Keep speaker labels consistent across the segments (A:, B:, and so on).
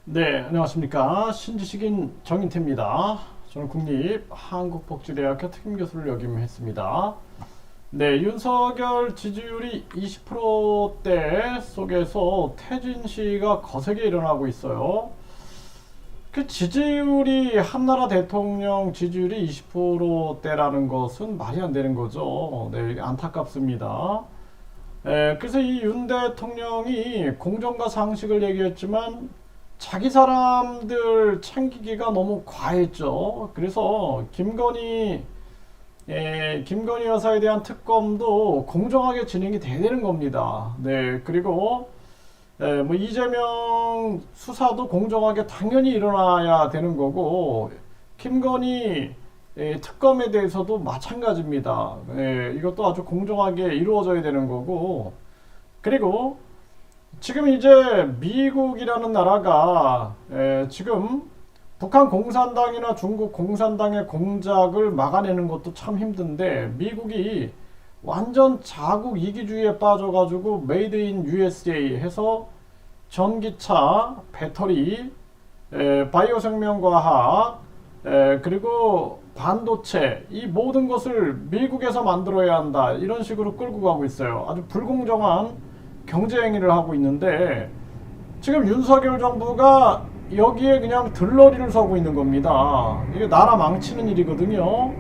A: 네, 안녕하십니까. 신지식인 정인태입니다. 저는 국립한국복지대학교 특임교수를 역임했습니다. 네, 윤석열 지지율이 20%대 속에서 퇴진 시위가 거세게 일어나고 있어요. 그 지지율이 한나라 대통령 지지율이 20%대라는 것은 말이 안 되는 거죠. 네, 안타깝습니다. 그래서 이 윤 대통령이 공정과 상식을 얘기했지만 자기 사람들 챙기기가 너무 과했죠. 그래서 김건희 여사에 대한 특검도 공정하게 진행이 돼야 되는 겁니다. 네, 그리고 뭐 이재명 수사도 공정하게 당연히 일어나야 되는 거고 김건희 특검에 대해서도 마찬가지입니다. 이것도 아주 공정하게 이루어져야 되는 거고 그리고 지금 이제 미국이라는 나라가 지금 북한 공산당이나 중국 공산당의 공작을 막아내는 것도 참 힘든데 미국이 완전 자국 이기주의에 빠져가지고 메이드 인 USA 해서 전기차, 배터리, 바이오 생명과학, 그리고 반도체 이 모든 것을 미국에서 만들어야 한다 이런 식으로 끌고 가고 있어요. 아주 불공정한 경제 행위를 하고 있는데 지금 윤석열 정부가 여기에 그냥 들러리를 서고 있는 겁니다. 이게 나라 망치는 일이거든요.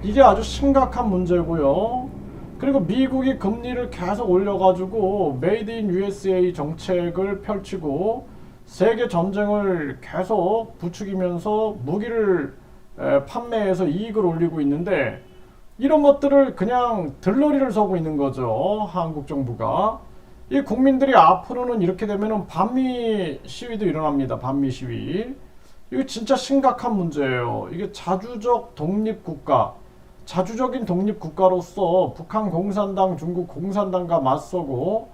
A: 이게 아주 심각한 문제고요. 그리고 미국이 금리를 계속 올려가지고 메이드 인 USA 정책을 펼치고 세계 전쟁을 계속 부추기면서 무기를 판매해서 이익을 올리고 있는데 이런 것들을 그냥 들러리를 서고 있는 거죠. 한국 정부가. 이 국민들이 앞으로는 이렇게 되면은 반미 시위도 일어납니다. 반미 시위. 이거 진짜 심각한 문제예요. 이게 자주적인 독립국가로서 북한 공산당, 중국 공산당과 맞서고,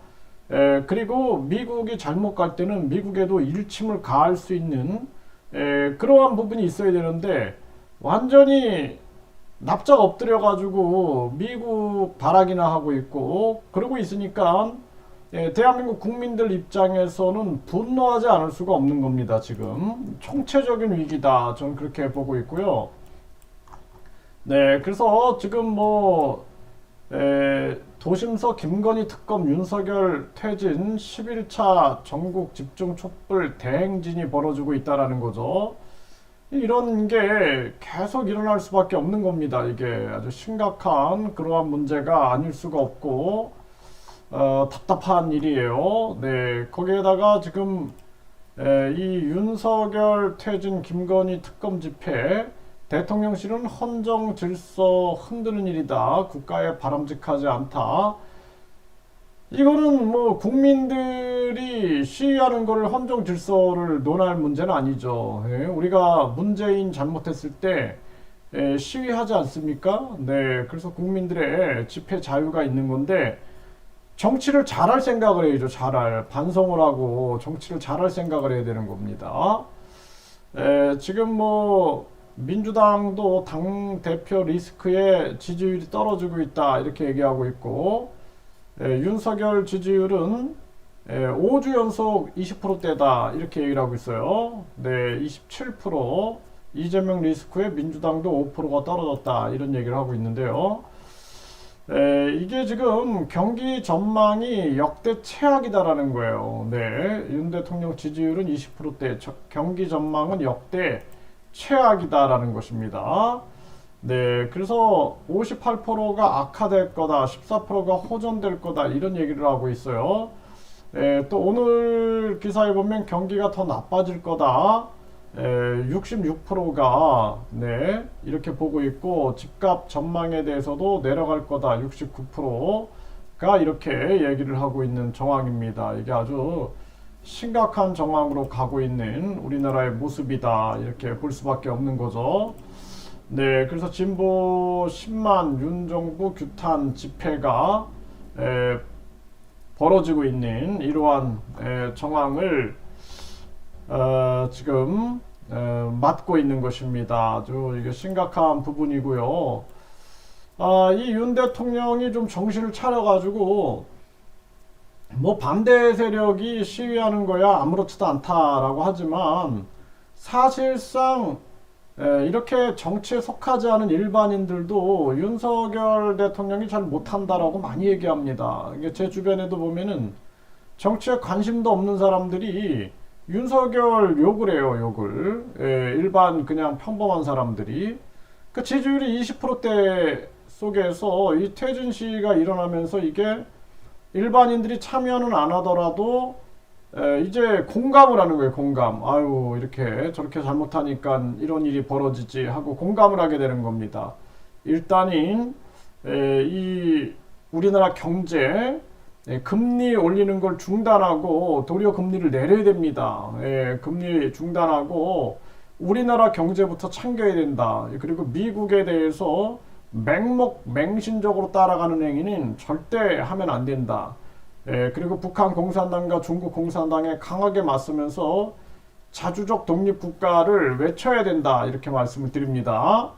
A: 그리고 미국이 잘못 갈 때는 미국에도 일침을 가할 수 있는 그러한 부분이 있어야 되는데 완전히 납작 엎드려가지고 미국 발악이나 하고 있고 그러고 있으니까 대한민국 국민들 입장에서는 분노하지 않을 수가 없는 겁니다. 지금 총체적인 위기다. 저는 그렇게 보고 있고요. 네, 그래서 지금 도심서 김건희 특검 윤석열 퇴진 11차 전국 집중 촛불 대행진이 벌어지고 있다라는 거죠. 이런 게 계속 일어날 수밖에 없는 겁니다. 이게 아주 심각한 그러한 문제가 아닐 수가 없고 답답한 일이에요. 네, 거기에다가 지금 이 윤석열 퇴진 김건희 특검 집회 대통령실은 헌정 질서 흔드는 일이다. 국가에 바람직하지 않다. 이거는 뭐 국민들이 시위하는 거를 헌정 질서를 논할 문제는 아니죠. 우리가 문재인 잘못했을 때 시위하지 않습니까? 네, 그래서 국민들의 집회 자유가 있는 건데 정치를 잘할 생각을 해야죠. 반성을 하고 정치를 잘할 생각을 해야 되는 겁니다. 지금 민주당도 당 대표 리스크에 지지율이 떨어지고 있다 이렇게 얘기하고 있고 윤석열 지지율은 5주 연속 20%대다 이렇게 얘기를 하고 있어요. 네, 27% 이재명 리스크에 민주당도 5%가 떨어졌다 이런 얘기를 하고 있는데요. 이게 지금 경기 전망이 역대 최악이다라는 거예요. 네, 윤 대통령 지지율은 20%대, 경기 전망은 역대 최악이다라는 것입니다. 네, 그래서 58%가 악화될 거다, 14%가 호전될 거다 이런 얘기를 하고 있어요. 또 오늘 기사에 보면 경기가 더 나빠질 거다. 66%가 네, 이렇게 보고 있고 집값 전망에 대해서도 내려갈 거다 69%가 이렇게 얘기를 하고 있는 정황입니다. 이게 아주 심각한 정황으로 가고 있는 우리나라의 모습이다 이렇게 볼 수밖에 없는 거죠. 네, 그래서 진보 10만 윤정부 규탄 집회가 벌어지고 있는 이러한 정황을 지금 맡고 있는 것입니다. 아주 이게 심각한 부분이고요. 이 윤 대통령이 좀 정신을 차려가지고 뭐 반대 세력이 시위하는 거야 아무렇지도 않다라고 하지만 사실상 이렇게 정치에 속하지 않은 일반인들도 윤석열 대통령이 잘 못한다라고 많이 얘기합니다. 이게 제 주변에도 보면은 정치에 관심도 없는 사람들이 윤석열 욕을 해요, 욕을. 일반 그냥 평범한 사람들이. 그 지지율이 20%대 속에서 이 퇴진 시위가 일어나면서 이게 일반인들이 참여는 안 하더라도 이제 공감을 하는 거예요. 공감. 아유 이렇게 저렇게 잘못하니까 이런 일이 벌어지지 하고 공감을 하게 되는 겁니다. 일단은 이 우리나라 경제 금리 올리는 걸 중단하고 도리어 금리를 내려야 됩니다. 금리 중단하고 우리나라 경제부터 챙겨야 된다. 그리고 미국에 대해서 맹신적으로 따라가는 행위는 절대 하면 안 된다. 그리고 북한 공산당과 중국 공산당에 강하게 맞서면서 자주적 독립국가를 외쳐야 된다. 이렇게 말씀을 드립니다.